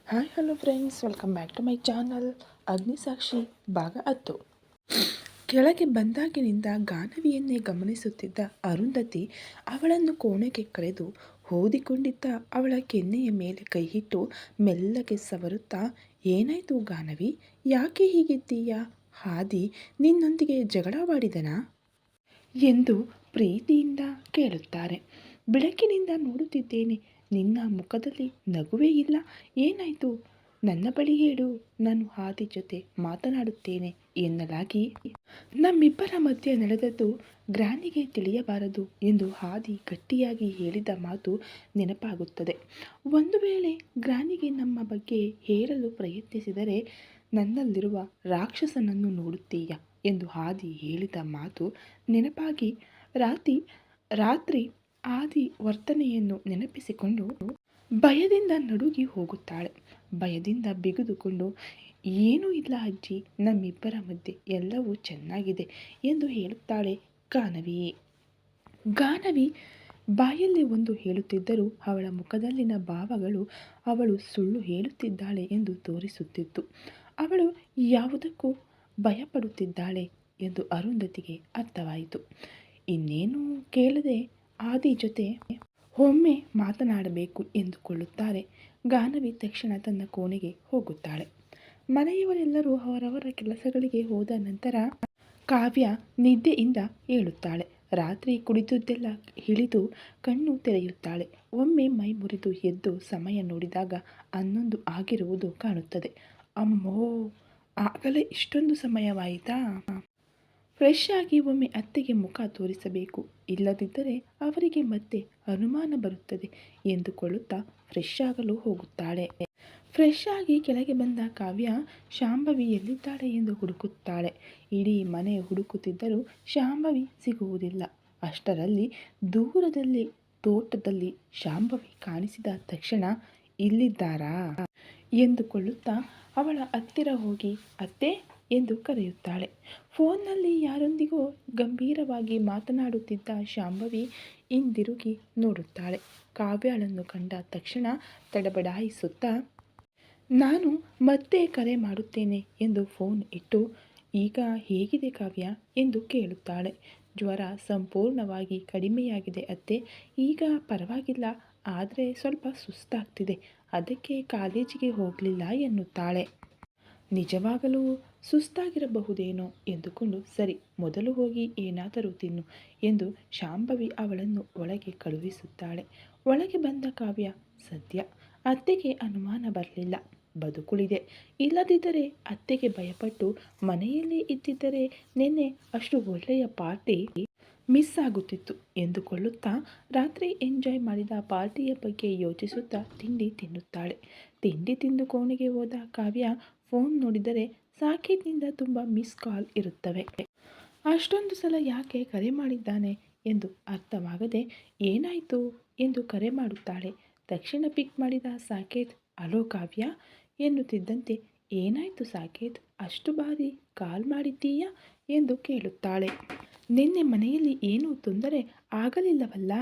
Hi hello friends, welcome back to my channel. Agnisakshi ಭಾಗ 10. ಕೆಳಗೆ ಬಂದಾಗಿನಿಂದ ಗಾನವಿಯನ್ನೇ ಗಮನಿಸುತ್ತಿದ್ದ ಅರುಂಧತಿ ಅವಳನ್ನು ಕೋಣೆಗೆ ಕರೆದು ಓದಿಕೊಂಡಿದ್ದ ಅವಳ ಕೆನ್ನೆಯ ಮೇಲೆ ಕೈಯಿಟ್ಟು ಮೆಲ್ಲಗೆ ಸವರುತ್ತಾ, ಏನಾಯ್ತು ಗಾನವಿ, ಯಾಕೆ ಹೀಗಿದ್ದೀಯಾ? ಹಾದಿ ನಿನ್ನೊಂದಿಗೆ ಜಗಳವಾಡಿದನಾ ಎಂದು ಪ್ರೀತಿಯಿಂದ ಕೇಳುತ್ತಾರೆ. ಬೆಳಕಿನಿಂದ ನೋಡುತ್ತಿದ್ದೇನೆ, ನಿನ್ನ ಮುಖದಲ್ಲಿ ನಗುವೇ ಇಲ್ಲ, ಏನಾಯಿತು? ನನ್ನ ಬಳಿ ಹೇಳು, ನಾನು ಹಾದಿ ಜೊತೆ ಮಾತನಾಡುತ್ತೇನೆ ಎನ್ನಲಾಗಿ ನಮ್ಮಿಬ್ಬರ ಮಧ್ಯೆ ನಡೆದದ್ದು ಗ್ರಾನಿಗೆ ತಿಳಿಯಬಾರದು ಎಂದು ಹಾದಿ ಗಟ್ಟಿಯಾಗಿ ಹೇಳಿದ ಮಾತು ನೆನಪಾಗುತ್ತದೆ. ಒಂದು ವೇಳೆ ಗ್ರಾನಿಗೆ ನಮ್ಮ ಬಗ್ಗೆ ಹೇಳಲು ಪ್ರಯತ್ನಿಸಿದರೆ ನನ್ನಲ್ಲಿರುವ ರಾಕ್ಷಸನನ್ನು ನೋಡುತ್ತೀಯಾ ಎಂದು ಹಾದಿ ಹೇಳಿದ ಮಾತು ನೆನಪಾಗಿ ರಾತ್ರಿ ಆದಿ ವರ್ತನೆಯನ್ನು ನೆನಪಿಸಿಕೊಂಡು ಭಯದಿಂದ ನಡುಗಿ ಹೋಗುತ್ತಾಳೆ. ಭಯದಿಂದ ಬಿಗಿದುಕೊಂಡು, ಏನೂ ಇಲ್ಲ ಅಜ್ಜಿ, ನಮ್ಮಿಬ್ಬರ ಮಧ್ಯೆ ಎಲ್ಲವೂ ಚೆನ್ನಾಗಿದೆ ಎಂದು ಹೇಳುತ್ತಾಳೆ ಗಾನವಿ ಬಾಯಲ್ಲಿ ಒಂದು ಹೇಳುತ್ತಿದ್ದರೂ ಅವಳ ಮುಖದಲ್ಲಿನ ಭಾವಗಳು ಅವಳು ಸುಳ್ಳು ಹೇಳುತ್ತಿದ್ದಾಳೆ ಎಂದು ತೋರಿಸುತ್ತಿತ್ತು. ಅವಳು ಯಾವುದಕ್ಕೂ ಭಯಪಡುತ್ತಿದ್ದಾಳೆ ಎಂದು ಅರುಂಧತಿಗೆ ಅರ್ಥವಾಯಿತು. ಇನ್ನೇನು ಕೇಳದೆ ಆದಿ ಜೊತೆ ಒಮ್ಮೆ ಮಾತನಾಡಬೇಕು ಎಂದುಕೊಳ್ಳುತ್ತಾರೆ. ಗಾನವಿ ತಕ್ಷಣ ತನ್ನ ಕೋಣೆಗೆ ಹೋಗುತ್ತಾಳೆ. ಮನೆಯವರೆಲ್ಲರೂ ಅವರವರ ಕೆಲಸಗಳಿಗೆ ಹೋದ ನಂತರ ಕಾವ್ಯ ನಿದ್ದೆಯಿಂದ ಏಳುತ್ತಾಳೆ. ರಾತ್ರಿ ಕುಡಿದುದೆಲ್ಲ ಹಿಡಿದು ಕಣ್ಣು ತೆರೆಯುತ್ತಾಳೆ. ಒಮ್ಮೆ ಮೈ ಮುರಿದು ಎದ್ದು ಸಮಯ ನೋಡಿದಾಗ 11 ಆಗಿರುವುದು ಕಾಣುತ್ತದೆ. ಅಮ್ಮೋ, ಆಗಲೇ ಇಷ್ಟೊಂದು ಸಮಯವಾಯಿತಾ? ಫ್ರೆಶ್ ಆಗಿ ಒಮ್ಮೆ ಅತ್ತೆಗೆ ಮುಖ ತೋರಿಸಬೇಕು, ಇಲ್ಲದಿದ್ದರೆ ಅವರಿಗೆ ಮತ್ತೆ ಅನುಮಾನ ಬರುತ್ತದೆ ಎಂದುಕೊಳ್ಳುತ್ತಾ ಫ್ರೆಶ್ ಆಗಲು ಹೋಗುತ್ತಾಳೆ. ಫ್ರೆಶ್ ಆಗಿ ಕೆಳಗೆ ಬಂದ ಕಾವ್ಯ ಶಾಂಭವಿ ಎಲ್ಲಿದ್ದಾಳೆ ಎಂದು ಹುಡುಕುತ್ತಾಳೆ. ಇಡೀ ಮನೆ ಹುಡುಕುತ್ತಿದ್ದರೂ ಶಾಂಭವಿ ಸಿಗುವುದಿಲ್ಲ. ಅಷ್ಟರಲ್ಲಿ ದೂರದಲ್ಲಿ ತೋಟದಲ್ಲಿ ಶಾಂಭವಿ ಕಾಣಿಸಿದ ತಕ್ಷಣ, ಇಲ್ಲಿದ್ದಾರಾ ಎಂದುಕೊಳ್ಳುತ್ತಾ ಅವಳ ಹತ್ತಿರ ಹೋಗಿ ಅತ್ತೆ ಎಂದು ಕರೆಯುತ್ತಾಳೆ. ಫೋನ್ನಲ್ಲಿ ಯಾರೊಂದಿಗೋ ಗಂಭೀರವಾಗಿ ಮಾತನಾಡುತ್ತಿದ್ದ ಶಾಂಭವಿ ಹಿಂದಿರುಗಿ ನೋಡುತ್ತಾಳೆ. ಕಾವ್ಯಳನ್ನು ಕಂಡ ತಕ್ಷಣ ತಡಬಡಾಯಿಸುತ್ತಾ, ನಾನು ಮತ್ತೆ ಕರೆ ಮಾಡುತ್ತೇನೆ ಎಂದು ಫೋನ್ ಇಟ್ಟು, ಈಗ ಹೇಗಿದೆ ಕಾವ್ಯ ಎಂದು ಕೇಳುತ್ತಾಳೆ. ಜ್ವರ ಸಂಪೂರ್ಣವಾಗಿ ಕಡಿಮೆಯಾಗಿದೆ ಅತ್ತೆ, ಈಗ ಪರವಾಗಿಲ್ಲ, ಆದರೆ ಸ್ವಲ್ಪ ಸುಸ್ತಾಗ್ತಿದೆ, ಅದಕ್ಕೆ ಕಾಲೇಜಿಗೆ ಹೋಗಲಿಲ್ಲ ಎನ್ನುತ್ತಾಳೆ. ನಿಜವಾಗಲೂ ಸುಸ್ತಾಗಿರಬಹುದೇನೋ ಎಂದುಕೊಂಡು, ಸರಿ, ಮೊದಲು ಹೋಗಿ ಏನಾದರೂ ತಿನ್ನು ಎಂದು ಶಾಂಭವಿ ಅವಳನ್ನು ಒಳಗೆ ಕಳುಹಿಸುತ್ತಾಳೆ. ಒಳಗೆ ಬಂದ ಕಾವ್ಯ, ಸದ್ಯ ಅತ್ತೆಗೆ ಅನುಮಾನ ಬರಲಿಲ್ಲ, ಬದುಕುಳಿದೆ, ಇಲ್ಲದಿದ್ದರೆ ಅತ್ತೆಗೆ ಭಯಪಟ್ಟು ಮನೆಯಲ್ಲೇ ಇದ್ದಿದ್ದರೆ ನಿನ್ನೆ ಅಷ್ಟು ಒಳ್ಳೆಯ ಪಾರ್ಟಿ ಮಿಸ್ ಆಗುತ್ತಿತ್ತು ಎಂದುಕೊಳ್ಳುತ್ತಾ ರಾತ್ರಿ ಎಂಜಾಯ್ ಮಾಡಿದ ಪಾರ್ಟಿಯ ಬಗ್ಗೆ ಯೋಚಿಸುತ್ತಾ ತಿಂಡಿ ತಿನ್ನುತ್ತಾಳೆ. ತಿಂಡಿ ತಿಂದು ಕೋಣೆಗೆ ಹೋದ ಕಾವ್ಯ ಫೋನ್ ನೋಡಿದರೆ ಸಾಕೇತ್ನಿಂದ ತುಂಬ ಮಿಸ್ ಕಾಲ್ ಇರುತ್ತವೆ. ಅಷ್ಟೊಂದು ಸಲ ಯಾಕೆ ಕರೆ ಮಾಡಿದ್ದಾನೆ ಎಂದು ಅರ್ಥವಾಗದೆ ಏನಾಯಿತು ಎಂದು ಕರೆ ಮಾಡುತ್ತಾಳೆ. ತಕ್ಷಣ ಪಿಕ್ ಮಾಡಿದ ಸಾಕೇತ್, ಹಲೋ ಕಾವ್ಯ ಎನ್ನುತ್ತಿದ್ದಂತೆ, ಏನಾಯಿತು ಸಾಕೇತ್, ಅಷ್ಟು ಬಾರಿ ಕಾಲ್ ಮಾಡಿದ್ದೀಯಾ ಎಂದು ಕೇಳುತ್ತಾಳೆ. ನಿನ್ನೆ ಮನೆಯಲ್ಲಿ ಏನೂ ತೊಂದರೆ ಆಗಲಿಲ್ಲವಲ್ಲ?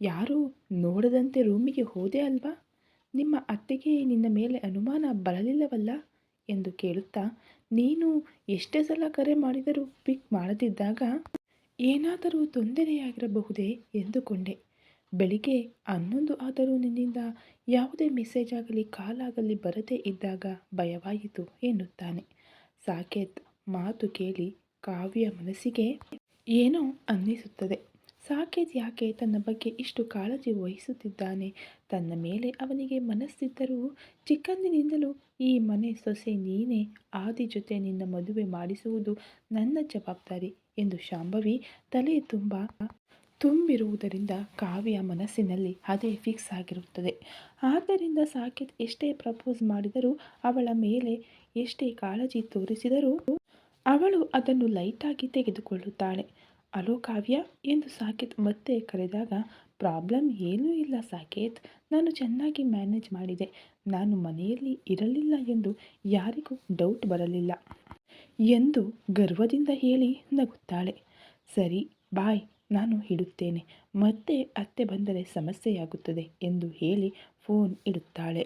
ಯಾರೂ ನೋಡದಂತೆ ರೂಮಿಗೆ ಹೋದೆ ಅಲ್ವಾ? ನಿಮ್ಮ ಅತ್ತೆಗೆ ನಿನ್ನ ಮೇಲೆ ಅನುಮಾನ ಬರಲಿಲ್ಲವಲ್ಲ ಎಂದು ಕೇಳುತ್ತಾ, ನೀನು ಎಷ್ಟೇ ಸಲ ಕರೆ ಮಾಡಿದರೂ ಪಿಕ್ ಮಾಡದಿದ್ದಾಗ ಏನಾದರೂ ತೊಂದರೆಯಾಗಿರಬಹುದೇ ಎಂದುಕೊಂಡೆ. ಬೆಳಿಗ್ಗೆ 11 ಆದರೂ ನಿನ್ನಿಂದ ಯಾವುದೇ ಮೆಸೇಜ್ ಆಗಲಿ ಕಾಲ್ ಆಗಲಿ ಬರದೇ ಇದ್ದಾಗ ಭಯವಾಯಿತು ಎನ್ನುತ್ತಾನೆ. ಸಾಕೇತ್ ಮಾತು ಕೇಳಿ ಕಾವ್ಯ ಮನಸ್ಸಿಗೆ ಏನೋ ಅನ್ನಿಸುತ್ತದೆ. ಸಾಕೇತ್ ಯಾಕೆ ತನ್ನ ಬಗ್ಗೆ ಇಷ್ಟು ಕಾಳಜಿ ವಹಿಸುತ್ತಿದ್ದಾನೆ? ತನ್ನ ಮೇಲೆ ಅವನಿಗೆ ಮನಸ್ಸಿದ್ದರೂ ಚಿಕ್ಕಂದಿನಿಂದಲೂ ಈ ಮನೆ ಸೊಸೆ ನೀನೇ, ಆದಿ ಜೊತೆ ನಿನ್ನ ಮದುವೆ ಮಾಡಿಸುವುದು ನನ್ನ ಜವಾಬ್ದಾರಿ ಎಂದು ಶಾಂಭವಿ ತಲೆ ತುಂಬಿರುವುದರಿಂದ ಕಾವ್ಯ ಮನಸ್ಸಿನಲ್ಲಿ ಅದೇ ಫಿಕ್ಸ್ ಆಗಿರುತ್ತದೆ. ಆದ್ದರಿಂದ ಸಾಕೇತ್ ಎಷ್ಟೇ ಪ್ರಪೋಸ್ ಮಾಡಿದರೂ, ಅವಳ ಮೇಲೆ ಎಷ್ಟೇ ಕಾಳಜಿ ತೋರಿಸಿದರೂ ಅವಳು ಅದನ್ನು ಲೈಟಾಗಿ ತೆಗೆದುಕೊಳ್ಳುತ್ತಾಳೆ. ಹಲೋ ಕಾವ್ಯ ಎಂದು ಸಾಕೇತ್ ಮತ್ತೆ ಕರೆದಾಗ, ಪ್ರಾಬ್ಲಮ್ ಏನೂ ಇಲ್ಲ ಸಾಕೇತ್, ನಾನು ಚೆನ್ನಾಗಿ ಮ್ಯಾನೇಜ್ ಮಾಡಿದೆ, ನಾನು ಮನೆಯಲ್ಲಿ ಇರಲಿಲ್ಲ ಎಂದು ಯಾರಿಗೂ ಡೌಟ್ ಬರಲಿಲ್ಲ ಎಂದು ಗರ್ವದಿಂದ ಹೇಳಿ ನಗುತ್ತಾಳೆ. ಸರಿ ಬಾಯ್, ನಾನು ಇಡುತ್ತೇನೆ, ಮತ್ತೆ ಅತ್ತೆ ಬಂದರೆ ಸಮಸ್ಯೆಯಾಗುತ್ತದೆ ಎಂದು ಹೇಳಿ ಫೋನ್ ಇಡುತ್ತಾಳೆ.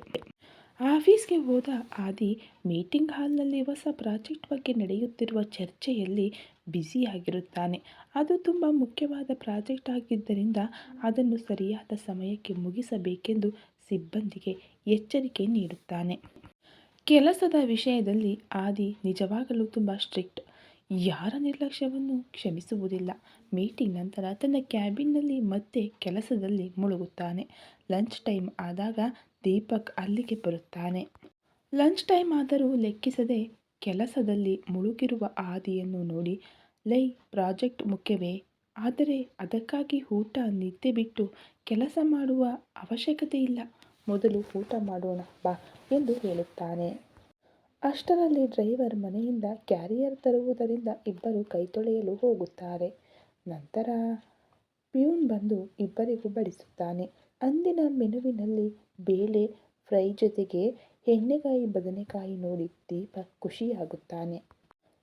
ಆಫೀಸ್ಗೆ ಹೋದ ಆದಿ ಮೀಟಿಂಗ್ ಹಾಲ್ನಲ್ಲಿ ಹೊಸ ಪ್ರಾಜೆಕ್ಟ್ ಬಗ್ಗೆ ನಡೆಯುತ್ತಿರುವ ಚರ್ಚೆಯಲ್ಲಿ ಬ್ಯುಸಿಯಾಗಿರುತ್ತಾನೆ. ಅದು ತುಂಬ ಮುಖ್ಯವಾದ ಪ್ರಾಜೆಕ್ಟ್ ಆಗಿದ್ದರಿಂದ ಅದನ್ನು ಸರಿಯಾದ ಸಮಯಕ್ಕೆ ಮುಗಿಸಬೇಕೆಂದು ಸಿಬ್ಬಂದಿಗೆ ಎಚ್ಚರಿಕೆ ನೀಡುತ್ತಾನೆ. ಕೆಲಸದ ವಿಷಯದಲ್ಲಿ ಆದಿ ನಿಜವಾಗಲೂ ತುಂಬ ಸ್ಟ್ರಿಕ್ಟ್. ಯಾರ ನಿರ್ಲಕ್ಷ್ಯವನ್ನು ಕ್ಷಮಿಸುವುದಿಲ್ಲ. ಮೀಟಿಂಗ್ ನಂತರ ತನ್ನ ಕ್ಯಾಬಿನ್ನಲ್ಲಿ ಮತ್ತೆ ಕೆಲಸದಲ್ಲಿ ಮುಳುಗುತ್ತಾನೆ. ಲಂಚ್ ಟೈಮ್ ಆದಾಗ ದೀಪಕ್ ಅಲ್ಲಿಗೆ ಬರುತ್ತಾನೆ. ಲಂಚ್ ಟೈಮ್ ಆದರೂ ಲೆಕ್ಕಿಸದೆ ಕೆಲಸದಲ್ಲಿ ಮುಳುಗಿರುವ ಆದಿಯನ್ನು ನೋಡಿ, ಲೈ, ಪ್ರಾಜೆಕ್ಟ್ ಮುಖ್ಯವೇ, ಆದರೆ ಅದಕ್ಕಾಗಿ ಊಟ ನಿದ್ದೆ ಬಿಟ್ಟು ಕೆಲಸ ಮಾಡುವ ಅವಶ್ಯಕತೆ ಇಲ್ಲ. ಮೊದಲು ಊಟ ಮಾಡೋಣ ಬಾ ಎಂದು ಹೇಳುತ್ತಾನೆ. ಅಷ್ಟರಲ್ಲಿ ಡ್ರೈವರ್ ಮನೆಯಿಂದ ಕ್ಯಾರಿಯರ್ ತರುವುದರಿಂದ ಇಬ್ಬರು ಕೈ ತೊಳೆಯಲು ಹೋಗುತ್ತಾರೆ. ನಂತರ ಪ್ಯೂನ್ ಬಂದು ಇಬ್ಬರಿಗೂ ಬಡಿಸುತ್ತಾನೆ. ಅಂದಿನ ಮೆನುವಿನಲ್ಲಿ ಬೇಳೆ ಫ್ರೈ ಜೊತೆಗೆ ಎಣ್ಣೆಗಾಯಿ ಬದನೆಕಾಯಿ ನೋಡಿ ದೀಪಕ್ ಖುಷಿಯಾಗುತ್ತಾನೆ.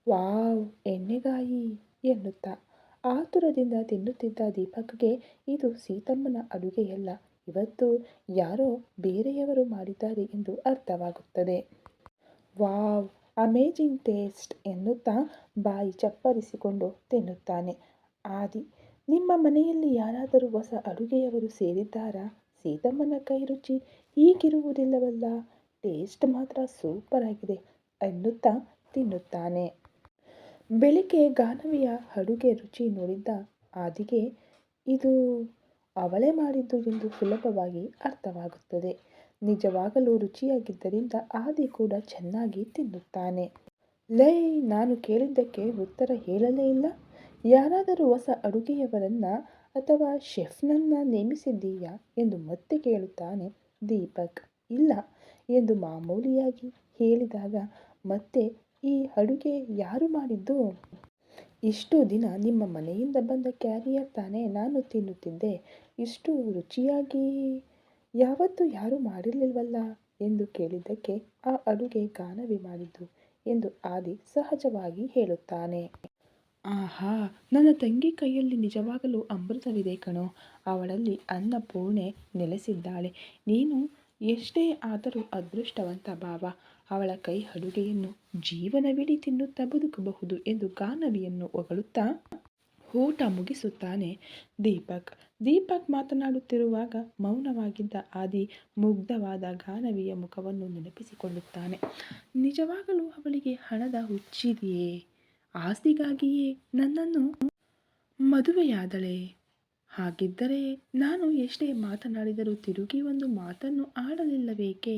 ವಾವ್, ಎಣ್ಣೆಗಾಯಿ ಎನ್ನುತ್ತಾ ಆತುರದಿಂದ ತಿನ್ನುತ್ತಿದ್ದ ದೀಪಕ್ಗೆ ಇದು ಸೀತಮ್ಮನ ಅಡುಗೆಯಲ್ಲ, ಇವತ್ತು ಯಾರೋ ಬೇರೆಯವರು ಮಾಡಿದ್ದಾರೆ ಎಂದು ಅರ್ಥವಾಗುತ್ತದೆ. ವಾವ್, ಅಮೇಜಿಂಗ್ ಟೇಸ್ಟ್ ಎನ್ನುತ್ತಾ ಬಾಯಿ ಚಪ್ಪರಿಸಿಕೊಂಡು ತಿನ್ನುತ್ತಾನೆ. ಆದಿ, ನಿಮ್ಮ ಮನೆಯಲ್ಲಿ ಯಾರಾದರೂ ಹೊಸ ಅಡುಗೆಯವರು ಸೇರಿದ್ದಾರಾ? ಸೀತಮ್ಮನ ಕೈ ರುಚಿ ಹೀಗಿರುವುದಿಲ್ಲವಲ್ಲ, ಟೇಸ್ಟ್ ಮಾತ್ರ ಸೂಪರ್ ಆಗಿದೆ ಎನ್ನುತ್ತಾ ತಿನ್ನುತ್ತಾನೆ. ಬೆಳಿಗ್ಗೆ ಗಾನವಿಯ ಅಡುಗೆ ರುಚಿ ನೋಡಿದ್ದ ಆದಿಗೆ ಇದು ಅವಳೇ ಮಾಡಿದ್ದು ಎಂದು ಸುಲಭವಾಗಿ ಅರ್ಥವಾಗುತ್ತದೆ. ನಿಜವಾಗಲೂ ರುಚಿಯಾಗಿದ್ದರಿಂದ ಆದಿ ಕೂಡ ಚೆನ್ನಾಗಿ ತಿನ್ನುತ್ತಾನೆ. ಲೈ, ನಾನು ಕೇಳಿದ್ದಕ್ಕೆ ಉತ್ತರ ಹೇಳಲೇ ಇಲ್ಲ. ಯಾರಾದರೂ ಹೊಸ ಅಡುಗೆಯವರನ್ನ ಅಥವಾ ಶೆಫ್ನನ್ನ ನೇಮಿಸಿದ್ದೀಯಾ ಎಂದು ಮತ್ತೆ ಕೇಳುತ್ತಾನೆ ದೀಪಕ್. ಇಲ್ಲ ಎಂದು ಮಾಮೂಲಿಯಾಗಿ ಹೇಳಿದಾಗ ಮತ್ತೆ ಈ ಅಡುಗೆ ಯಾರು ಮಾಡಿದ್ದು? ಇಷ್ಟು ದಿನ ನಿಮ್ಮ ಮನೆಯಿಂದ ಬಂದ ಕ್ಯಾರಿಯರ್ ತಾನೇ ನಾನು ತಿನ್ನುತ್ತಿದ್ದೆ. ಇಷ್ಟು ರುಚಿಯಾಗಿ ಯಾವತ್ತೂ ಯಾರೂ ಮಾಡಿರಲಿಲ್ವಲ್ಲ ಎಂದು ಕೇಳಿದ್ದಕ್ಕೆ ಆ ಅಡುಗೆ ಗಾನವಿ ಮಾಡಿದ್ದು ಎಂದು ಆದಿ ಸಹಜವಾಗಿ ಹೇಳುತ್ತಾನೆ. ಆಹಾ, ನನ್ನ ತಂಗಿ ಕೈಯಲ್ಲಿ ನಿಜವಾಗಲೂ ಅಮೃತವಿದೆ ಕಣೋ. ಅವಳಲ್ಲಿ ಅನ್ನಪೂರ್ಣೆ ನೆಲೆಸಿದ್ದಾಳೆ. ನೀನು ಎಷ್ಟೇ ಆದರೂ ಅದೃಷ್ಟವಂತ ಭಾವ. ಅವಳ ಕೈ ಅಡುಗೆಯನ್ನು ಜೀವನವಿಡೀ ತಿನ್ನುತ್ತಾ ಬದುಕಬಹುದು ಎಂದು ಗಾನವಿಯನ್ನು ಹೊಗಳುತ್ತಾ ಊಟ ಮುಗಿಸುತ್ತಾನೆ ದೀಪಕ್ ಮಾತನಾಡುತ್ತಿರುವಾಗ ಮೌನವಾಗಿದ್ದ ಆದಿ ಮುಗ್ಧವಾದ ಗಾನವಿಯ ಮುಖವನ್ನು ನೆನಪಿಸಿಕೊಳ್ಳುತ್ತಾನೆ. ನಿಜವಾಗಲೂ ಅವಳಿಗೆ ಹಣದ ಹುಚ್ಚಿದೆಯೇ? ಆಸ್ತಿಗಾಗಿಯೇ ನನ್ನನ್ನು ಮದುವೆಯಾದಳೇ? ಹಾಗಿದ್ದರೆ ನಾನು ಎಷ್ಟೇ ಮಾತನಾಡಿದರೂ ತಿರುಗಿ ಒಂದು ಮಾತನ್ನು ಆಡಲಿಲ್ಲವೇಕೆ?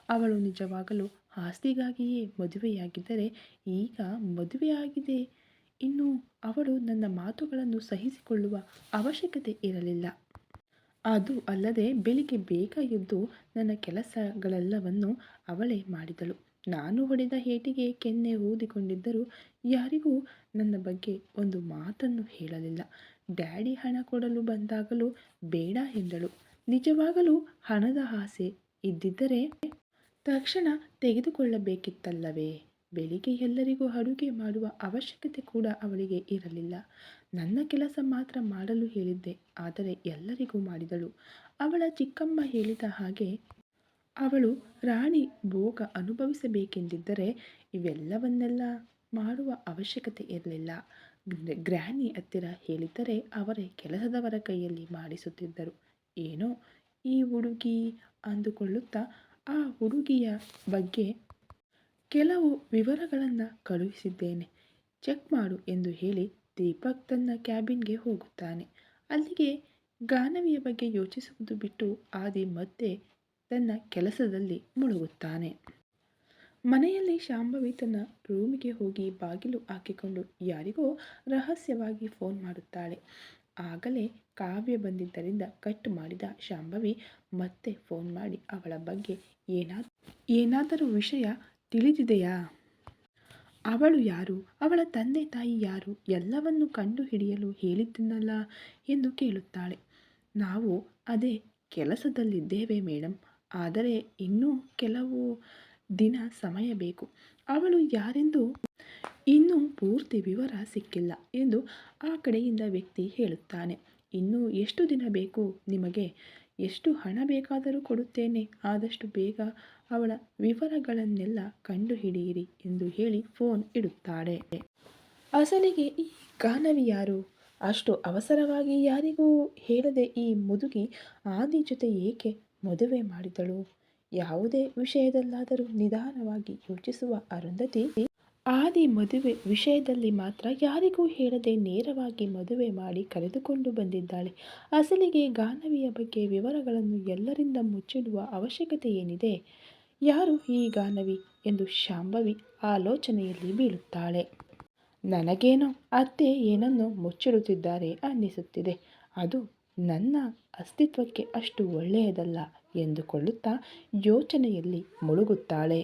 ಅವಳು ನಿಜವಾಗಲೂ ಆಸ್ತಿಗಾಗಿಯೇ ಮದುವೆಯಾಗಿದ್ದರೆ ಈಗ ಮದುವೆಯಾಗಿದೆ. ಇನ್ನು ಅವಳು ನನ್ನ ಮಾತುಗಳನ್ನು ಸಹಿಸಿಕೊಳ್ಳುವ ಅವಶ್ಯಕತೆ ಇರಲಿಲ್ಲ. ಅದು ಅಲ್ಲದೆ ಬೆಳಿಗ್ಗೆ ಬೇಗ ಎದ್ದು ನನ್ನ ಕೆಲಸಗಳೆಲ್ಲವನ್ನು ಅವಳೇ ಮಾಡಿದಳು. ನಾನು ಹೊಡೆದ ಏಟಿಗೆ ಕೆನ್ನೆ ಊದಿಕೊಂಡಿದ್ದರೂ ಯಾರಿಗೂ ನನ್ನ ಬಗ್ಗೆ ಒಂದು ಮಾತನ್ನು ಹೇಳಲಿಲ್ಲ. ಡ್ಯಾಡಿ ಹಣ ಕೊಡಲು ಬಂದಾಗಲೂ ಬೇಡ ಎಂದಳು. ನಿಜವಾಗಲೂ ಹಣದ ಆಸೆ ಇದ್ದಿದ್ದರೆ ತಕ್ಷಣ ತೆಗೆದುಕೊಳ್ಳಬೇಕಿತ್ತಲ್ಲವೇ? ಬೆಳಿಗ್ಗೆ ಎಲ್ಲರಿಗೂ ಅಡುಗೆ ಮಾಡುವ ಅವಶ್ಯಕತೆ ಕೂಡ ಅವಳಿಗೆ ಇರಲಿಲ್ಲ. ನನ್ನ ಕೆಲಸ ಮಾತ್ರ ಮಾಡಲು ಹೇಳಿದ್ದೆ, ಆದರೆ ಎಲ್ಲರಿಗೂ ಮಾಡಿದಳು. ಅವಳ ಚಿಕ್ಕಮ್ಮ ಹೇಳಿದ ಹಾಗೆ ಅವಳು ರಾಣಿ ಭೋಗ ಅನುಭವಿಸಬೇಕೆಂದಿದ್ದರೆ ಇವೆಲ್ಲವನ್ನೆಲ್ಲ ಮಾಡುವ ಅವಶ್ಯಕತೆ ಇರಲಿಲ್ಲ. ಗ್ರ್ಯಾನಿ ಹತ್ತಿರ ಹೇಳಿದ್ದರೆ ಅವರೇ ಕೆಲಸದವರ ಕೈಯಲ್ಲಿ ಮಾಡಿಸುತ್ತಿದ್ದರು. ಏನೋ ಈ ಹುಡುಗಿ ಅಂದುಕೊಳ್ಳುತ್ತಾ ಆ ಹುಡುಗಿಯ ಬಗ್ಗೆ ಕೆಲವು ವಿವರಗಳನ್ನು ಕಳುಹಿಸಿದ್ದೇನೆ, ಚೆಕ್ ಮಾಡು ಎಂದು ಹೇಳಿ ದೀಪಕ್ ತನ್ನ ಕ್ಯಾಬಿನ್ಗೆ ಹೋಗುತ್ತಾನೆ. ಅಲ್ಲಿಗೆ ಗಾನವಿಯ ಬಗ್ಗೆ ಯೋಚಿಸುವುದು ಬಿಟ್ಟು ಆದಿ ಮತ್ತೆ ತನ್ನ ಕೆಲಸದಲ್ಲಿ ಮುಳುಗುತ್ತಾನೆ. ಮನೆಯಲ್ಲಿ ಶಾಂಭವಿ ತನ್ನ ರೂಮಿಗೆ ಹೋಗಿ ಬಾಗಿಲು ಹಾಕಿಕೊಂಡು ಯಾರಿಗೋ ರಹಸ್ಯವಾಗಿ ಫೋನ್ ಮಾಡುತ್ತಾಳೆ. ಆಗಲೇ ಕಾವ್ಯ ಬಂದಿದ್ದರಿಂದ ಕಟ್ ಮಾಡಿದ ಶಾಂಭವಿ ಮತ್ತೆ ಫೋನ್ ಮಾಡಿ ಅವಳ ಬಗ್ಗೆ ಏನಾದರೂ ವಿಷಯ ತಿಳಿದಿದೆಯಾ? ಅವಳು ಯಾರು? ಅವಳ ತಂದೆ ತಾಯಿ ಯಾರು? ಎಲ್ಲವನ್ನು ಕಂಡು ಹಿಡಿಯಲು ಹೇಳಿದ್ದನಲ್ಲ ಎಂದು ಕೇಳುತ್ತಾಳೆ. ನಾವು ಅದೇ ಕೆಲಸದಲ್ಲಿದ್ದೇವೆ ಮೇಡಮ್, ಆದರೆ ಇನ್ನೂ ಕೆಲವು ದಿನ ಸಮಯ ಬೇಕು. ಅವಳು ಯಾರೆಂದು ಇನ್ನೂ ಪೂರ್ತಿ ವಿವರ ಸಿಕ್ಕಿಲ್ಲ ಎಂದು ಆ ಕಡೆಯಿಂದ ವ್ಯಕ್ತಿ ಹೇಳುತ್ತಾನೆ. ಇನ್ನೂ ಎಷ್ಟು ದಿನ ಬೇಕು ನಿಮಗೆ? ಎಷ್ಟು ಹಣ ಬೇಕಾದರೂ ಕೊಡುತ್ತೇನೆ. ಆದಷ್ಟು ಬೇಗ ಅವಳ ವಿವರಗಳನ್ನೆಲ್ಲ ಕಂಡುಹಿಡಿಯಿರಿ ಎಂದು ಹೇಳಿ ಫೋನ್ ಇಡುತ್ತಾಳೆ. ಅಸಲಿಗೆ ಈ ಗಾನವಿ ಯಾರು? ಅಷ್ಟು ಅವಸರವಾಗಿ ಯಾರಿಗೂ ಹೇಳದೆ ಈ ಮುದುಕಿ ಆದಿ ಜೊತೆ ಏಕೆ ಮದುವೆ ಮಾಡಿದಳು? ಯಾವುದೇ ವಿಷಯದಲ್ಲಾದರೂ ನಿಧಾನವಾಗಿ ಯೋಚಿಸುವ ಅರುಂಧತಿ ಆದಿ ಮದುವೆ ವಿಷಯದಲ್ಲಿ ಮಾತ್ರ ಯಾರಿಗೂ ಹೇಳದೆ ನೇರವಾಗಿ ಮದುವೆ ಮಾಡಿ ಕರೆದುಕೊಂಡು ಬಂದಿದ್ದಾಳೆ. ಅಸಲಿಗೆ ಗಾನವಿಯ ಬಗ್ಗೆ ವಿವರಗಳನ್ನು ಎಲ್ಲರಿಂದ ಮುಚ್ಚಿಡುವ ಅವಶ್ಯಕತೆ ಏನಿದೆ? ಯಾರು ಈ ಗಾನವಿ ಎಂದು ಶಾಂಭವಿ ಆಲೋಚನೆಯಲ್ಲಿ ಬೀಳುತ್ತಾಳೆ. ನನಗೇನೋ ಅತ್ತೆ ಏನನ್ನೋ ಮುಚ್ಚಿಡುತ್ತಿದ್ದಾರೆ ಅನ್ನಿಸುತ್ತಿದೆ. ಅದು ನನ್ನ ಅಸ್ತಿತ್ವಕ್ಕೆ ಅಷ್ಟು ಒಳ್ಳೆಯದಲ್ಲ ಎಂದುಕೊಳ್ಳುತ್ತಾ ಯೋಚನೆಯಲ್ಲಿ ಮುಳುಗುತ್ತಾಳೆ.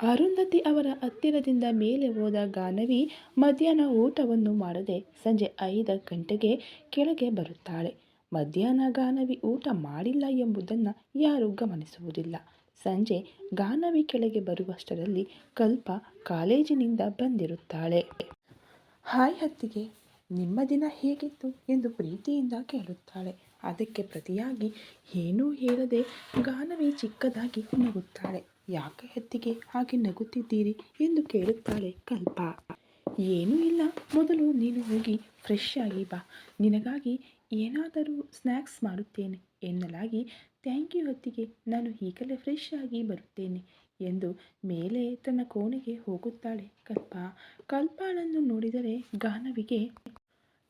ಅರುಂಧತಿ ಅವರ ಹತ್ತಿರದಿಂದ ಮೇಲೆ ಹೋದ ಗಾನವಿ ಮಧ್ಯಾಹ್ನ ಊಟವನ್ನು ಮಾಡದೆ ಸಂಜೆ 5 ಗಂಟೆಗೆ ಕೆಳಗೆ ಬರುತ್ತಾಳೆ. ಮಧ್ಯಾಹ್ನ ಗಾನವಿ ಊಟ ಮಾಡಿಲ್ಲ ಎಂಬುದನ್ನು ಯಾರೂ ಗಮನಿಸುವುದಿಲ್ಲ. ಸಂಜೆ ಗಾನವಿ ಕೆಳಗೆ ಬರುವಷ್ಟರಲ್ಲಿ ಕಲ್ಪ ಕಾಲೇಜಿನಿಂದ ಬಂದಿರುತ್ತಾಳೆ. ಹಾಯ್ ಅತ್ತಿಗೆ, ನಿಮ್ಮ ದಿನ ಹೇಗಿತ್ತು ಎಂದು ಪ್ರೀತಿಯಿಂದ ಕೇಳುತ್ತಾಳೆ. ಅದಕ್ಕೆ ಪ್ರತಿಯಾಗಿ ಏನೂ ಹೇಳದೆ ಗಾನವಿ ಚಿಕ್ಕದಾಗಿ ನಗುತ್ತಾಳೆ. ಯಾಕೆ ಅತ್ತಿಗೆ ಹಾಗೆ ನಗುತ್ತಿದ್ದೀರಿ ಎಂದು ಕೇಳುತ್ತಾಳೆ ಕಲ್ಪ. ಏನೂ ಇಲ್ಲ, ಮೊದಲು ನೀನು ಹೋಗಿ ಫ್ರೆಶ್ ಆಗಿ ಬಾ, ನಿನಗಾಗಿ ಏನಾದರೂ ಸ್ನ್ಯಾಕ್ಸ್ ಮಾಡುತ್ತೇನೆ ಎನ್ನಲಾಗಿ ಥ್ಯಾಂಕ್ ಯು ಅತ್ತಿಗೆ, ನಾನು ಈಗಲೇ ಫ್ರೆಶ್ ಆಗಿ ಬರುತ್ತೇನೆ ಎಂದು ಮೇಲೆ ತನ್ನ ಕೋಣೆಗೆ ಹೋಗುತ್ತಾಳೆ ಕಲ್ಪ. ಕಲ್ಪಳನ್ನು ನೋಡಿದರೆ ಗಾನವಿಗೆ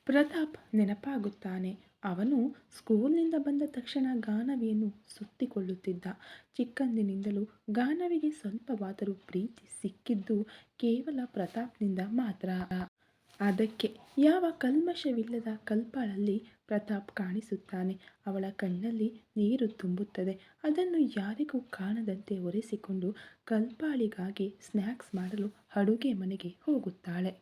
ಪ್ರತಾಪ್ ನೆನಪಾಗುತ್ತಾನೆ. ಅವನು ಸ್ಕೂಲ್ನಿಂದ ಬಂದ ತಕ್ಷಣ ಗಾನವಿಯನ್ನು ಸುತ್ತಿಕೊಳ್ಳುತ್ತಿದ್ದ. ಚಿಕ್ಕಂದಿನಿಂದಲೂ ಗಾನವಿಗೆ ಸ್ವಲ್ಪವಾದರೂ ಪ್ರೀತಿ ಸಿಕ್ಕಿದ್ದು ಕೇವಲ ಪ್ರತಾಪ್ನಿಂದ ಮಾತ್ರ. ಅದಕ್ಕೆ ಯಾವ ಕಲ್ಮಶವಿಲ್ಲದ ಕಲ್ಪಳಲ್ಲಿ ಪ್ರತಾಪ್ ಕಾಣಿಸುತ್ತಾನೆ. ಅವಳ ಕಣ್ಣಲ್ಲಿ ನೀರು ತುಂಬುತ್ತದೆ. ಅದನ್ನು ಯಾರಿಗೂ ಕಾಣದಂತೆ ಒರೆಸಿಕೊಂಡು ಕಲ್ಪಾಳಿಗಾಗಿ ಸ್ನ್ಯಾಕ್ಸ್ ಮಾಡಲು ಅಡುಗೆ ಮನೆಗೆ ಹೋಗುತ್ತಾಳೆ.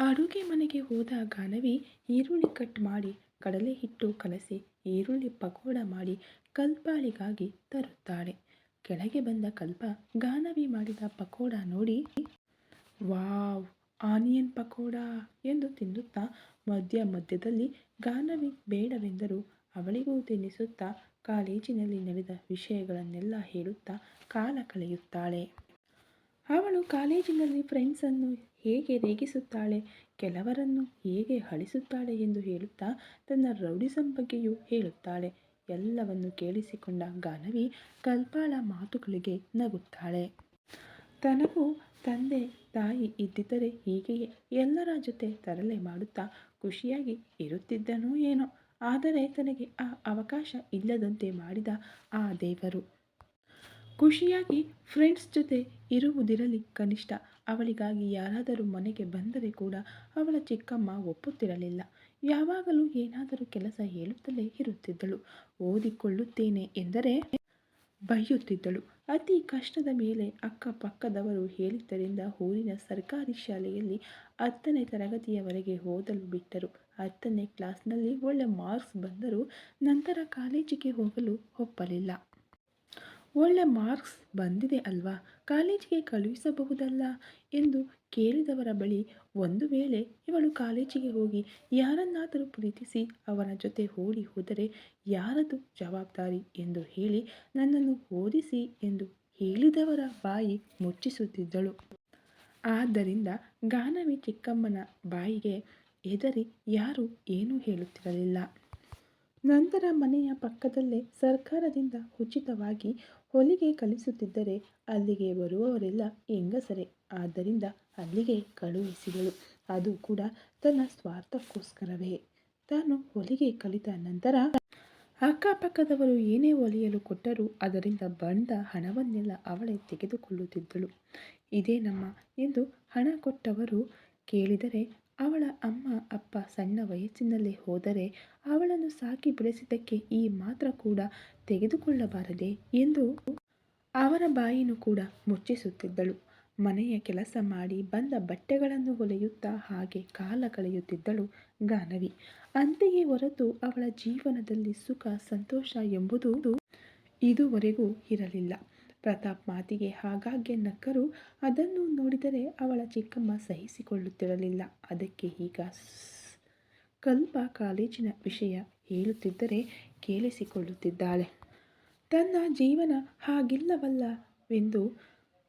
ಅಡುಗೆ ಮನೆಗೆ ಹೋದ ಗಾನವಿ ಈರುಳ್ಳಿ ಕಟ್ ಮಾಡಿ ಕಡಲೆ ಹಿಟ್ಟು ಕಲಸಿ ಈರುಳ್ಳಿ ಪಕೋಡ ಮಾಡಿ ಕಲ್ಪಾಳಿಗಾಗಿ ತರುತ್ತಾಳೆ. ಕೆಳಗೆ ಬಂದ ಕಲ್ಪ ಗಾನವಿ ಮಾಡಿದ ಪಕೋಡ ನೋಡಿ ವಾವ್, ಆನಿಯನ್ ಪಕೋಡ ಎಂದು ತಿನ್ನುತ್ತಾ ಮಧ್ಯದಲ್ಲಿ ಗಾನವಿ ಬೇಡವೆಂದರೂ ಅವಳಿಗೂ ತಿನ್ನಿಸುತ್ತಾ ಕಾಲೇಜಿನಲ್ಲಿ ನಡೆದ ವಿಷಯಗಳನ್ನೆಲ್ಲ ಹೇಳುತ್ತಾ ಕಾಲ ಕಳೆಯುತ್ತಾಳೆ. ಅವಳು ಕಾಲೇಜಿನಲ್ಲಿ ಫ್ರೆಂಡ್ಸನ್ನು ಹೇಗೆ ರೇಗಿಸುತ್ತಾಳೆ, ಕೆಲವರನ್ನು ಹೇಗೆ ಅಳಿಸುತ್ತಾಳೆ ಎಂದು ಹೇಳುತ್ತಾ ತನ್ನ ರೌಡಿಸಂ ಬಗ್ಗೆಯೂ ಹೇಳುತ್ತಾಳೆ. ಎಲ್ಲವನ್ನು ಕೇಳಿಸಿಕೊಂಡ ಗಾನವಿ ಕಲ್ಪಾಳ ಮಾತುಗಳಿಗೆ ನಗುತ್ತಾಳೆ. ತನಗೂ ತಂದೆ ತಾಯಿ ಇದ್ದಿದ್ದರೆ ಹೀಗೆಯೇ ಎಲ್ಲರ ಜೊತೆ ತರಲೆ ಮಾಡುತ್ತಾ ಖುಷಿಯಾಗಿ ಇರುತ್ತಿದ್ದನೋ ಏನೋ. ಆದರೆ ತನಗೆ ಆ ಅವಕಾಶ ಇಲ್ಲದಂತೆ ಮಾಡಿದ ಆ ದೇವರು. ಖುಷಿಯಾಗಿ ಫ್ರೆಂಡ್ಸ್ ಜೊತೆ ಇರುವುದಿರಲಿ ಕನಿಷ್ಠ ಅವಳಿಗಾಗಿ ಯಾರಾದರೂ ಮನೆಗೆ ಬಂದರೆ ಕೂಡ ಅವಳ ಚಿಕ್ಕಮ್ಮ ಒಪ್ಪುತ್ತಿರಲಿಲ್ಲ. ಯಾವಾಗಲೂ ಏನಾದರೂ ಕೆಲಸ ಹೇಳುತ್ತಲೇ ಇರುತ್ತಿದ್ದಳು. ಓದಿಕೊಳ್ಳುತ್ತೇನೆ ಎಂದರೆ ಬೈಯುತ್ತಿದ್ದಳು. ಅತಿ ಕಷ್ಟದ ಮೇಲೆ ಅಕ್ಕಪಕ್ಕದವರು ಹೇಳಿದ್ದರಿಂದ ಊರಿನ ಸರ್ಕಾರಿ ಶಾಲೆಯಲ್ಲಿ 10ನೇ ತರಗತಿಯವರೆಗೆ ಓದಲು ಬಿಟ್ಟರು. 10ನೇ ಕ್ಲಾಸ್ನಲ್ಲಿ ಒಳ್ಳೆ ಮಾರ್ಕ್ಸ್ ಬಂದರೂ ನಂತರ ಕಾಲೇಜಿಗೆ ಹೋಗಲು ಒಪ್ಪಲಿಲ್ಲ. ಒಳ್ಳೆ ಮಾರ್ಕ್ಸ್ ಬಂದಿದೆ ಅಲ್ವಾ, ಕಾಲೇಜಿಗೆ ಕಳುಹಿಸಬಹುದಲ್ಲ ಎಂದು ಕೇಳಿದವರ ಬಳಿ ಒಂದು ವೇಳೆ ಇವಳು ಕಾಲೇಜಿಗೆ ಹೋಗಿ ಯಾರನ್ನಾದರೂ ಪ್ರೀತಿಸಿ ಅವರ ಜೊತೆ ಓಡಿ ಹೋದರೆ ಯಾರದು ಜವಾಬ್ದಾರಿ ಎಂದು ಹೇಳಿ ನನ್ನನ್ನು ಓದಿಸಿ ಎಂದು ಹೇಳಿದವರ ಬಾಯಿ ಮುಚ್ಚಿಸುತ್ತಿದ್ದಳು. ಆದ್ದರಿಂದ ಗಾನವಿ ಚಿಕ್ಕಮ್ಮನ ಬಾಯಿಗೆ ಹೆದರಿ ಯಾರೂ ಏನೂ ಹೇಳುತ್ತಿರಲಿಲ್ಲ. ನಂತರ ಮನೆಯ ಪಕ್ಕದಲ್ಲೇ ಸರ್ಕಾರದಿಂದ ಉಚಿತವಾಗಿ ಹೊಲಿಗೆ ಕಲಿಸುತ್ತಿದ್ದರೆ ಅಲ್ಲಿಗೆ ಬರುವವರೆಲ್ಲ ಹೆಂಗಸರೇ. ಆದ್ದರಿಂದ ಅಲ್ಲಿಗೆ ಕಳುಹಿಸಿದಳು. ಅದು ಕೂಡ ತನ್ನ ಸ್ವಾರ್ಥಕ್ಕೋಸ್ಕರವೇ. ತಾನು ಹೊಲಿಗೆ ಕಲಿತ ನಂತರ ಅಕ್ಕಪಕ್ಕದವರು ಏನೇ ಹೊಲಿಯಲು ಕೊಟ್ಟರೂ ಅದರಿಂದ ಬಂದ ಹಣವನ್ನೆಲ್ಲ ಅವಳೇ ತೆಗೆದುಕೊಳ್ಳುತ್ತಿದ್ದಳು. ಇದೇನಮ್ಮ ಎಂದು ಹಣ ಕೊಟ್ಟವರು ಕೇಳಿದರೆ ಅವಳ ಅಮ್ಮ ಅಪ್ಪ ಸಣ್ಣ ವಯಸ್ಸಿನಲ್ಲೇ ಹೋದರೆ ಅವಳನ್ನು ಸಾಕಿ ಬೆಳೆಸಿದ್ದಕ್ಕೆ ಈ ಮಾತ್ರ ಕೂಡ ತೆಗೆದುಕೊಳ್ಳಬಾರದೆ ಎಂದು ಅವರ ಬಾಯಿನೂ ಕೂಡ ಮುಚ್ಚಿಸುತ್ತಿದ್ದಳು. ಮನೆಯ ಕೆಲಸ ಮಾಡಿ ಬಂದ ಬಟ್ಟೆಗಳನ್ನು ಹೊಲೆಯುತ್ತಾ ಹಾಗೆ ಕಾಲ ಕಳೆಯುತ್ತಿದ್ದಳು ಗಾನವಿ. ಅಂತೆಯೇ ಹೊರತು ಅವಳ ಜೀವನದಲ್ಲಿ ಸುಖ ಸಂತೋಷ ಎಂಬುದು ಇದುವರೆಗೂ ಇರಲಿಲ್ಲ. ಪ್ರತಾಪ್ ಮಾತಿಗೆ ಆಗಾಗ್ಗೆ ನಕ್ಕರೂ ಅದನ್ನು ನೋಡಿದರೆ ಅವಳ ಚಿಕ್ಕಮ್ಮ ಸಹಿಸಿಕೊಳ್ಳುತ್ತಿರಲಿಲ್ಲ. ಅದಕ್ಕೆ ಈಗ ಕಲ್ಪ ಕಾಲೇಜಿನ ವಿಷಯ ಹೇಳುತ್ತಿದ್ದರೆ ಕೇಳಿಸಿಕೊಳ್ಳುತ್ತಿದ್ದಾಳೆ. ತನ್ನ ಜೀವನ ಹಾಗಿಲ್ಲವಲ್ಲವೆಂದು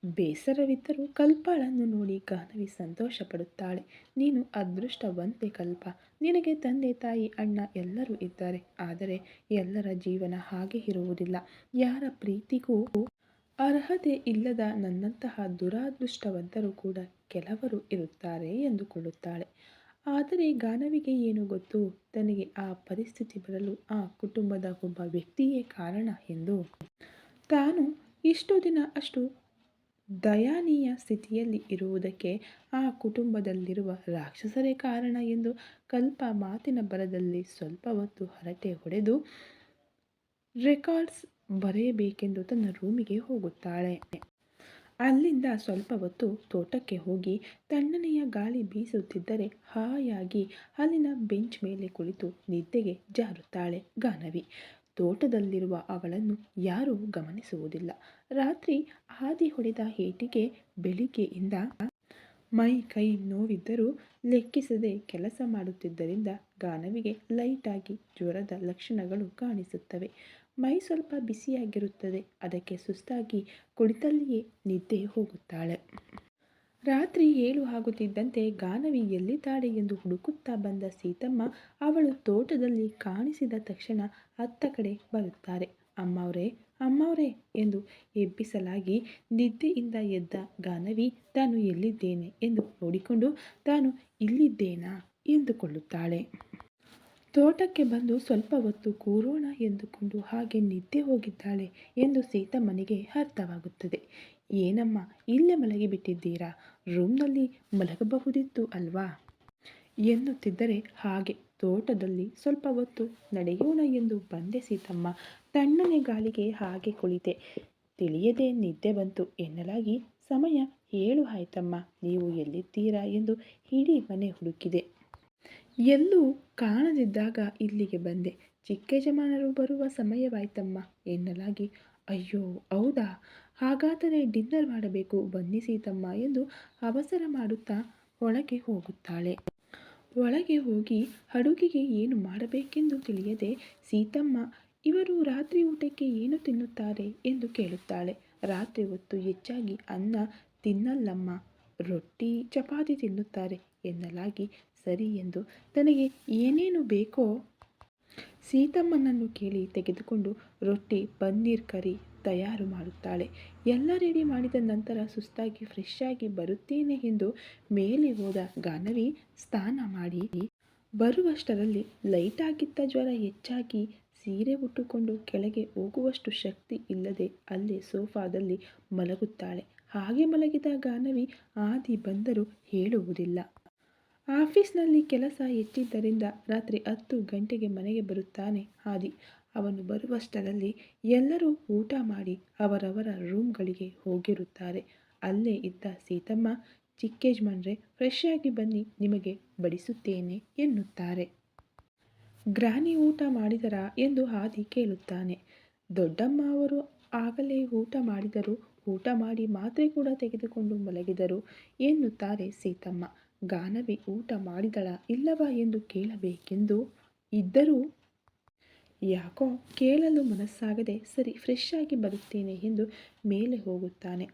ಬೇಸರವಿದ್ದರೂ ಕಲ್ಪಳನ್ನು ನೋಡಿ ಗಾನವಿ ಸಂತೋಷ ಪಡುತ್ತಾಳೆ. ನೀನು ಅದೃಷ್ಟವಂತೆ ಕಲ್ಪ. ನಿನಗೆ ತಂದೆ ತಾಯಿ ಅಣ್ಣ ಎಲ್ಲರೂ ಇದ್ದಾರೆ. ಆದರೆ ಎಲ್ಲರ ಜೀವನ ಹಾಗೆ ಇರುವುದಿಲ್ಲ. ಯಾರ ಪ್ರೀತಿಗೂ ಅರ್ಹತೆ ಇಲ್ಲದ ನನ್ನಂತಹ ದುರಾದೃಷ್ಟವಂತರು ಕೂಡ ಕೆಲವರು ಇರುತ್ತಾರೆ ಎಂದುಕೊಳ್ಳುತ್ತಾಳೆ. ಆದರೆ ಗಾನವಿಗೆ ಏನು ಗೊತ್ತು, ತನಗೆ ಆ ಪರಿಸ್ಥಿತಿ ಬರಲು ಆ ಕುಟುಂಬದ ಒಬ್ಬ ವ್ಯಕ್ತಿಯೇ ಕಾರಣ ಎಂದು. ತಾನು ಇಷ್ಟು ದಿನ ಅಷ್ಟು ದಯನೀಯ ಸ್ಥಿತಿಯಲ್ಲಿ ಇರುವುದಕ್ಕೆ ಆ ಕುಟುಂಬದಲ್ಲಿರುವ ರಾಕ್ಷಸರೇ ಕಾರಣ ಎಂದು ಕಲ್ಪ ಮಾತಿನ ಬರದಲ್ಲಿ ಸ್ವಲ್ಪ ಹೊತ್ತು ಹರಟೆ ಹೊಡೆದು ರೆಕಾರ್ಡ್ಸ್ ಬರೆಯಬೇಕೆಂದು ತನ್ನ ರೂಮಿಗೆ ಹೋಗುತ್ತಾಳೆ. ಅಲ್ಲಿಂದ ಸ್ವಲ್ಪ ಹೊತ್ತು ತೋಟಕ್ಕೆ ಹೋಗಿ ತಣ್ಣನೆಯ ಗಾಳಿ ಬೀಸುತ್ತಿದ್ದರೆ ಹಾಯಾಗಿ ಅಲ್ಲಿನ ಬೆಂಚ್ ಮೇಲೆ ಕುಳಿತು ನಿದ್ದೆಗೆ ಜಾರುತ್ತಾಳೆ ಗಾನವಿ. ತೋಟದಲ್ಲಿರುವ ಅವಳನ್ನು ಯಾರೂ ಗಮನಿಸುವುದಿಲ್ಲ. ರಾತ್ರಿ ಹಾದಿ ಹೊಡೆದ ಏಟಿಗೆ ಬೆಳಿಗ್ಗೆಯಿಂದ ಮೈ ಕೈ ನೋವಿದ್ದರೂ ಲೆಕ್ಕಿಸದೆ ಕೆಲಸ ಮಾಡುತ್ತಿದ್ದರಿಂದ ಗಾನವಿಗೆ ಲೈಟಾಗಿ ಜ್ವರದ ಲಕ್ಷಣಗಳು ಕಾಣಿಸುತ್ತವೆ. ಮೈ ಸ್ವಲ್ಪ ಬಿಸಿಯಾಗಿರುತ್ತದೆ. ಅದಕ್ಕೆ ಸುಸ್ತಾಗಿ ಕುಳಿತಲ್ಲಿಯೇ ನಿದ್ದೆ ಹೋಗುತ್ತಾಳೆ. ರಾತ್ರಿ 7 ಆಗುತ್ತಿದ್ದಂತೆ ಗಾನವಿ ಎಲ್ಲಿದ್ದಾಳೆ ಎಂದು ಹುಡುಕುತ್ತಾ ಬಂದ ಸೀತಮ್ಮ ಅವಳು ತೋಟದಲ್ಲಿ ಕಾಣಿಸಿದ ತಕ್ಷಣ ಅತ್ತ ಕಡೆ ಬರುತ್ತಾರೆ. ಅಮ್ಮವ್ರೇ ಅಮ್ಮವ್ರೇ ಎಂದು ಎಬ್ಬಿಸಲಾಗಿ ನಿದ್ದೆಯಿಂದ ಎದ್ದ ಗಾನವಿ ತಾನು ಎಲ್ಲಿದ್ದೇನೆ ಎಂದು ನೋಡಿಕೊಂಡು ತಾನು ಇಲ್ಲಿದ್ದೇನಾ ಎಂದುಕೊಳ್ಳುತ್ತಾಳೆ. ತೋಟಕ್ಕೆ ಬಂದು ಸ್ವಲ್ಪ ಹೊತ್ತು ಕೂರೋಣ ಎಂದುಕೊಂಡು ಹಾಗೆ ನಿದ್ದೆ ಹೋಗಿದ್ದಾಳೆ ಎಂದು ಸೀತಮ್ಮನಿಗೆ ಅರ್ಥವಾಗುತ್ತದೆ. ಏನಮ್ಮ ಇಲ್ಲೇ ಮಲಗಿಬಿಟ್ಟಿದ್ದೀರಾ? ರೂಮ್ನಲ್ಲಿ ಮಲಗಬಹುದಿತ್ತು ಅಲ್ವಾ ಎನ್ನುತ್ತಿದ್ದರೆ ಹಾಗೆ ತೋಟದಲ್ಲಿ ಸ್ವಲ್ಪ ಹೊತ್ತು ನಡೆಯೋಣ ಎಂದು ಬಂದೆ ಸೀತಮ್ಮ. ತಣ್ಣನೆ ಗಾಳಿಗೆ ಹಾಗೆ ಕುಳಿತೆ. ತಿಳಿಯದೆ ನಿದ್ದೆ ಬಂತು ಎನ್ನಲಾಗಿ ಸಮಯ 7 ಆಯ್ತಮ್ಮ, ನೀವು ಎಲ್ಲಿದ್ದೀರಾ ಎಂದು ಇಡೀ ಮನೆ ಹುಡುಕಿದೆ. ಎಲ್ಲೂ ಕಾಣದಿದ್ದಾಗ ಇಲ್ಲಿಗೆ ಬಂದೆ. ಚಿಕ್ಕ ಯಜಮಾನರು ಬರುವ ಸಮಯವಾಯ್ತಮ್ಮ ಎನ್ನಲಾಗಿ ಅಯ್ಯೋ ಹೌದಾ, ಹಾಗಾದರೆ ಡಿನ್ನರ್ ಮಾಡಬೇಕು ಬನ್ನಿ ಸೀತಮ್ಮ ಎಂದು ಅವಸರ ಮಾಡುತ್ತಾ ಒಳಗೆ ಹೋಗುತ್ತಾಳೆ. ಒಳಗೆ ಹೋಗಿ ಅಡುಗೆಗೆ ಏನು ಮಾಡಬೇಕೆಂದು ತಿಳಿಯದೆ ಸೀತಮ್ಮ ಇವರು ರಾತ್ರಿ ಊಟಕ್ಕೆ ಏನು ತಿನ್ನುತ್ತಾರೆ ಎಂದು ಕೇಳುತ್ತಾಳೆ. ರಾತ್ರಿ ಹೊತ್ತು ಹೆಚ್ಚಾಗಿ ಅನ್ನ ತಿನ್ನಲ್ಲಮ್ಮ, ರೊಟ್ಟಿ ಚಪಾತಿ ತಿನ್ನುತ್ತಾರೆ ಎನ್ನಲಾಗಿ ಸರಿ ಎಂದು ತನಗೆ ಏನೇನು ಬೇಕೋ ಸೀತಮ್ಮನನ್ನು ಕೇಳಿ ತೆಗೆದುಕೊಂಡು ರೊಟ್ಟಿ ಪನ್ನೀರ್ ಕರಿ ತಯಾರು ಮಾಡುತ್ತಾಳೆ. ಎಲ್ಲ ರೆಡಿ ಮಾಡಿದ ನಂತರ ಸುಸ್ತಾಗಿ ಫ್ರೆಶ್ ಆಗಿ ಬರುತ್ತೇನೆ ಎಂದು ಮೇಲೆ ಹೋದ ಗಾನವಿ ಸ್ನಾನ ಮಾಡಿ ಬರುವಷ್ಟರಲ್ಲಿ ಲೈಟಾಗಿದ್ದ ಜ್ವರ ಹೆಚ್ಚಾಗಿ ಸೀರೆ ಉಟ್ಟುಕೊಂಡು ಕೆಳಗೆ ಹೋಗುವಷ್ಟು ಶಕ್ತಿ ಇಲ್ಲದೆ ಅಲ್ಲೇ ಸೋಫಾದಲ್ಲಿ ಮಲಗುತ್ತಾಳೆ. ಹಾಗೆ ಮಲಗಿದ ಗಾನವಿ ಆದಿ ಬಂದರೂ ಹೇಳುವುದಿಲ್ಲ. ಆಫೀಸ್ನಲ್ಲಿ ಕೆಲಸ ಹೆಚ್ಚಿದ್ದರಿಂದ ರಾತ್ರಿ 10 ಗಂಟೆಗೆ ಮನೆಗೆ ಬರುತ್ತಾನೆ ಆದಿ. ಅವನು ಬರುವಷ್ಟರಲ್ಲಿ ಎಲ್ಲರೂ ಊಟ ಮಾಡಿ ಅವರವರ ರೂಮ್ಗಳಿಗೆ ಹೋಗಿರುತ್ತಾರೆ. ಅಲ್ಲೇ ಇದ್ದ ಸೀತಮ್ಮ ಚಿಕ್ಕೇಜ್ಮನ್ರೆ ಫ್ರೆಶ್ ಆಗಿ ಬನ್ನಿ, ನಿಮಗೆ ಬಡಿಸುತ್ತೇನೆ ಎನ್ನುತ್ತಾರೆ. ಗ್ರಾನಿ ಊಟ ಮಾಡಿದರಾ ಎಂದು ಆದಿ ಕೇಳುತ್ತಾನೆ. ದೊಡ್ಡಮ್ಮ ಅವರು ಆಗಲೇ ಊಟ ಮಾಡಿದರು, ಊಟ ಮಾಡಿ ಮಾತ್ರೆ ಕೂಡ ತೆಗೆದುಕೊಂಡು ಮಲಗಿದರು ಎನ್ನುತ್ತಾರೆ ಸೀತಮ್ಮ. ಗಾನವಿ ಊಟ ಮಾಡಿದಳಾ ಇಲ್ಲವಾ ಎಂದು ಕೇಳಬೇಕೆಂದು ಇದ್ದರೂ ಯಾಕೋ ಕೇಳಲು ಮನಸ್ಸಾಗದೆ ಸರಿ ಫ್ರೆಶ್ ಆಗಿ ಬರುತ್ತೇನೆ ಎಂದು ಮೇಲೆ ಹೋಗುತ್ತಾನೆ.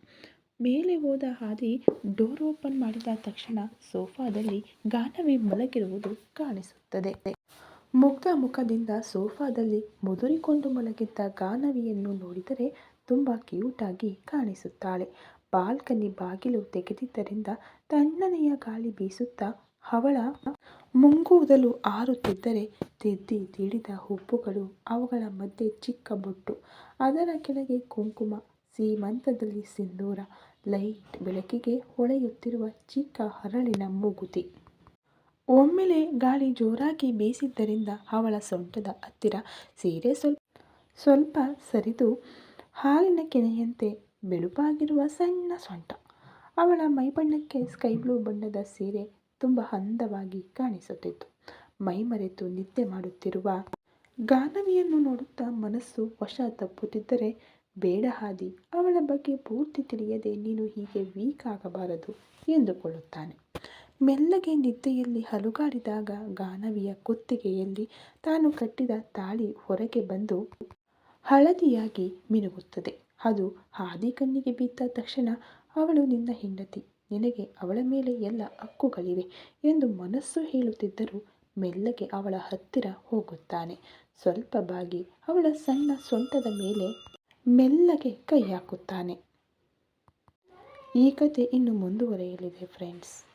ಮೇಲೆ ಹೋದ ಆದಿ ಡೋರ್ ಓಪನ್ ಮಾಡಿದ ತಕ್ಷಣ ಸೋಫಾದಲ್ಲಿ ಗಾನವಿ ಮಲಗಿರುವುದು ಕಾಣಿಸುತ್ತದೆ. ಮುಗ್ಧ ಮುಖದಿಂದ ಸೋಫಾದಲ್ಲಿ ಮುದುರಿಕೊಂಡು ಮಲಗಿದ್ದ ಗಾನವಿಯನ್ನು ನೋಡಿದರೆ ತುಂಬ ಕ್ಯೂಟಾಗಿ ಕಾಣಿಸುತ್ತಾಳೆ. ಬಾಲ್ಕನಿ ಬಾಗಿಲು ತೆಗೆದಿದ್ದರಿಂದ ತಣ್ಣನೆಯ ಗಾಳಿ ಬೀಸುತ್ತಾ ಅವಳ ಮುಂಗೂದಲು ಹಾರುತ್ತಿದ್ದರೆ ತಿದ್ದಿ ತೀಡಿದ ಹುಬ್ಬುಗಳು, ಅವುಗಳ ಮಧ್ಯೆ ಚಿಕ್ಕ ಬೊಟ್ಟು, ಅದರ ಕೆಳಗೆ ಕುಂಕುಮ, ಸೀಮಂತದಲ್ಲಿ ಸಿಂಧೂರ, ಲೈಟ್ ಬೆಳಕಿಗೆ ಹೊಳೆಯುತ್ತಿರುವ ಚಿಕ್ಕ ಹರಳಿನ ಮೂಗುತಿ. ಒಮ್ಮೆಲೆ ಗಾಳಿ ಜೋರಾಗಿ ಬೀಸಿದ್ದರಿಂದ ಅವಳ ಸೊಂಟದ ಹತ್ತಿರ ಸೀರೆ ಸ್ವಲ್ಪ ಸರಿದು ಹಾಲಿನ ಕೆನೆಯಂತೆ ಬೆಳುಪಾಗಿರುವ ಸಣ್ಣ ಸೊಂಟ. ಅವಳ ಮೈಬಣ್ಣಕ್ಕೆ ಸ್ಕೈ ಬ್ಲೂ ಬಣ್ಣದ ಸೀರೆ ತುಂಬ ಅಂದವಾಗಿ ಕಾಣಿಸುತ್ತಿತ್ತು. ಮೈಮರೆತು ನಿದ್ದೆ ಮಾಡುತ್ತಿರುವ ಗಾನವಿಯನ್ನು ನೋಡುತ್ತಾ ಮನಸ್ಸು ವಶ ತಪ್ಪುತ್ತಿದ್ದರೆ ಬೇಡ ಆದಿ, ಅವಳ ಬಗ್ಗೆ ಪೂರ್ತಿ ತಿಳಿಯದೆ ನೀನು ಹೀಗೆ ವೀಕ್ ಆಗಬಾರದು ಎಂದುಕೊಳ್ಳುತ್ತಾನೆ. ಮೆಲ್ಲಗೆ ನಿದ್ದೆಯಲ್ಲಿ ಅಲುಗಾಡಿದಾಗ ಗಾನವಿಯ ಕುತ್ತಿಗೆಯಲ್ಲಿ ತಾನು ಕಟ್ಟಿದ ತಾಳಿ ಹೊರಗೆ ಬಂದು ಹಳದಿಯಾಗಿ ಮಿನುಗುತ್ತದೆ. ಅದು ಆದಿ ಕಣ್ಣಿಗೆ ಬಿದ್ದ ತಕ್ಷಣ ಅವಳು ನಿನ್ನ ಹೆಂಡತಿ, ನಿನಗೆ ಅವಳ ಮೇಲೆ ಎಲ್ಲ ಹಕ್ಕುಗಳಿವೆ ಎಂದು ಮನಸ್ಸು ಹೇಳುತ್ತಿದ್ದರೂ ಮೆಲ್ಲಗೆ ಅವಳ ಹತ್ತಿರ ಹೋಗುತ್ತಾನೆ. ಸ್ವಲ್ಪ ಬಾಗಿ ಅವಳ ಸಣ್ಣ ಸೊಂಟದ ಮೇಲೆ ಮೆಲ್ಲಗೆ ಕೈ ಹಾಕುತ್ತಾನೆ. ಈ ಕತೆ ಇನ್ನು ಮುಂದುವರೆಯಲಿದೆ ಫ್ರೆಂಡ್ಸ್.